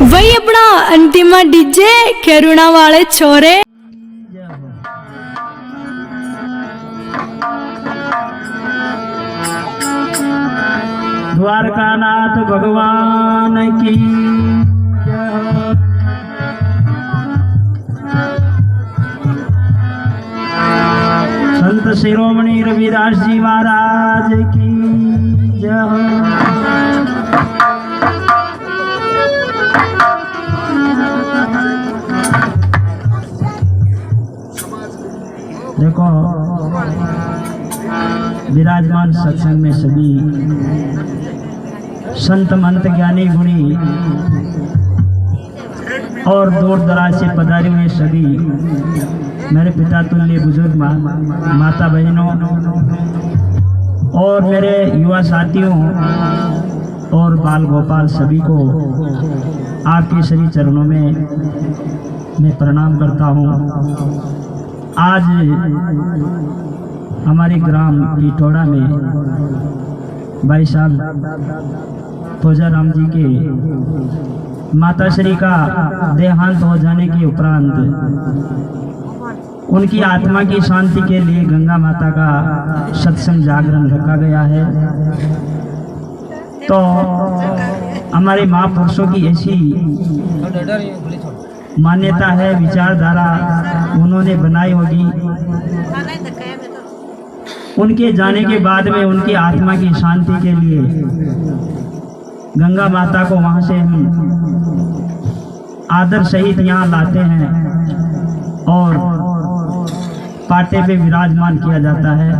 वही अपना अंतिमा डीजे करुणा वाले छोरे। द्वारकानाथ भगवान की संत शिरोमणि रविदास जी महाराज की जय। देखो विराजमान सत्संग में सभी संत महंत ज्ञानी गुणी और दूर दराज से पधारे हुए सभी मेरे पिता तुल्य बुजुर्ग माता बहनों और मेरे युवा साथियों और बाल गोपाल सभी को आपके श्री चरणों में मैं प्रणाम करता हूँ। आज हमारे ग्राम टिटोड़ा में भाई साहब फौजाराम जी के माता श्री का देहांत हो जाने के उपरांत उनकी आत्मा की शांति के लिए गंगा माता का सत्संग जागरण रखा गया है। तो हमारे महापुरुषों की ऐसी मान्यता है, विचारधारा उन्होंने बनाई होगी। उनके जाने के बाद में उनकी आत्मा की शांति के लिए गंगा माता को वहां से हम आदर सहित यहाँ लाते हैं और पाटे पे विराजमान किया जाता है।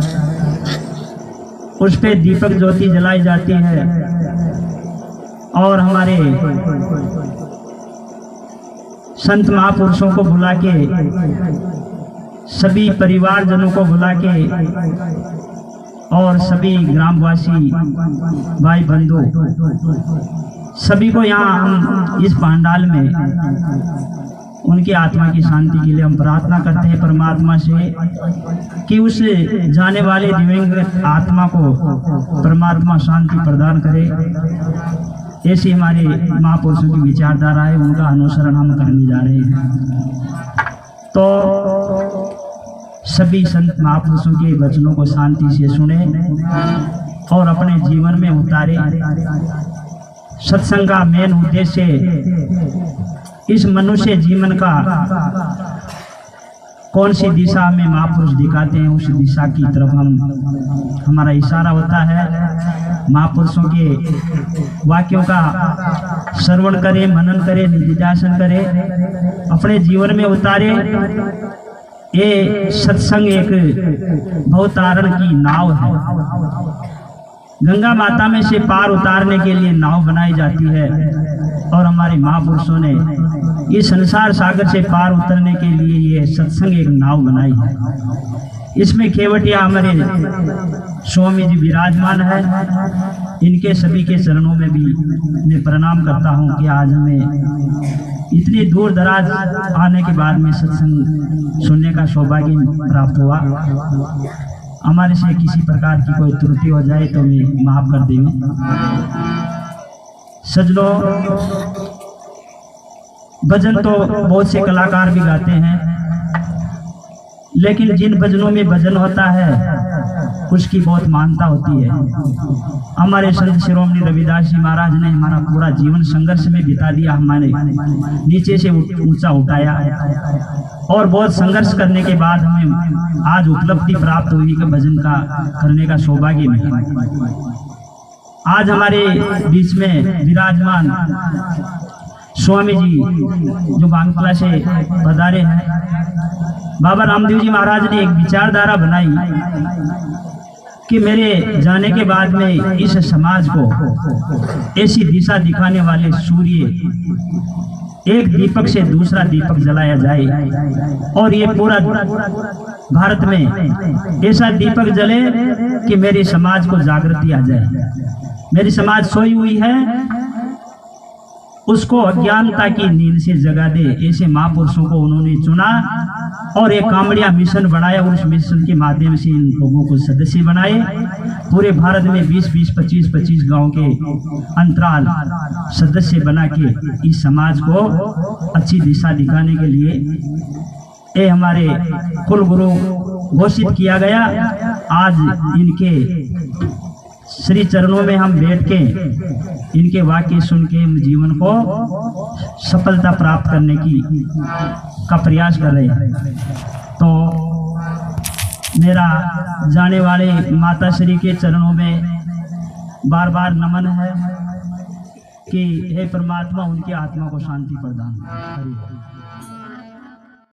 उस पे दीपक ज्योति जलाई जाती है और हमारे संत महापुरुषों को बुला के सभी परिवारजनों को बुला के और सभी ग्रामवासी भाई बंधु सभी को यहाँ हम इस पंडाल में उनकी आत्मा की शांति के लिए हम प्रार्थना करते हैं परमात्मा से कि उस जाने वाले दिव्यांग आत्मा को परमात्मा शांति प्रदान करे। ऐसी हमारे महापुरुषों की विचारधारा है, उनका अनुसरण हम करने जा रहे हैं। तो सभी संत महापुरुषों के वचनों को शांति से सुने और अपने जीवन में उतारे। सत्संग का मेन उद्देश्य इस मनुष्य जीवन का कौन सी दिशा में महापुरुष दिखाते हैं उस दिशा की तरफ हमारा इशारा होता है। महापुरुषों के वाक्यों का श्रवण करें, मनन करें, निधिध्यासन करें, अपने जीवन में उतारे। ये सत्संग एक भवतारण की नाव है। गंगा माता में से पार उतारने के लिए नाव बनाई जाती है और हमारे महापुरुषों ने इस संसार सागर से पार उतरने के लिए ये सत्संग एक नाव बनाई है। इसमें केवटिया हमारे स्वामी जी विराजमान है। इनके सभी के चरणों में भी मैं प्रणाम करता हूँ कि आज हमें इतनी दूर दराज आने के बाद में सत्संग सुनने का सौभाग्य प्राप्त हुआ। हमारे से किसी प्रकार की कोई त्रुटि हो जाए तो मैं माफ कर देंगे। सजलो भजन तो बहुत से कलाकार भी गाते हैं, लेकिन जिन भजनों में भजन होता है उसकी बहुत मान्यता होती है। हमारे संत शिरोमणि रविदास जी महाराज ने हमारा पूरा जीवन संघर्ष में बिता दिया, हमारे नीचे से ऊंचा उठाया और बहुत संघर्ष करने के बाद हमें आज उपलब्धि प्राप्त हुई कि भजन का करने का सौभाग्य मिला। आज हमारे बीच में विराजमान स्वामी जी जो बांग्ला से पधारे हैं, बाबा रामदेव जी महाराज ने एक विचारधारा बनाई कि मेरे जाने के बाद में इस समाज को ऐसी दिशा दिखाने वाले सूर्य एक दीपक से दूसरा दीपक जलाया जाए और ये पूरा भारत में ऐसा दीपक जले कि मेरे समाज को जागृति आ जाए। मेरी समाज सोई हुई है उसको अज्ञानता की नींद से जगा दे, ऐसे महापुरुषों को उन्होंने चुना और एक कामड़िया मिशन बनाया। उस मिशन के माध्यम से इन लोगों को सदस्य बनाए। पूरे भारत में 20-20, 25-25 गांव के अंतराल सदस्य बना के इस समाज को अच्छी दिशा दिखाने के लिए ये हमारे कुल गुरु घोषित किया गया। आज इनके श्री चरणों में हम बैठ के इनके वाक्य सुन के हम जीवन को सफलता प्राप्त करने का प्रयास कर रहे हैं। तो मेरा जाने वाले माता श्री के चरणों में बार बार नमन है कि हे परमात्मा उनकी आत्मा को शांति प्रदान करे।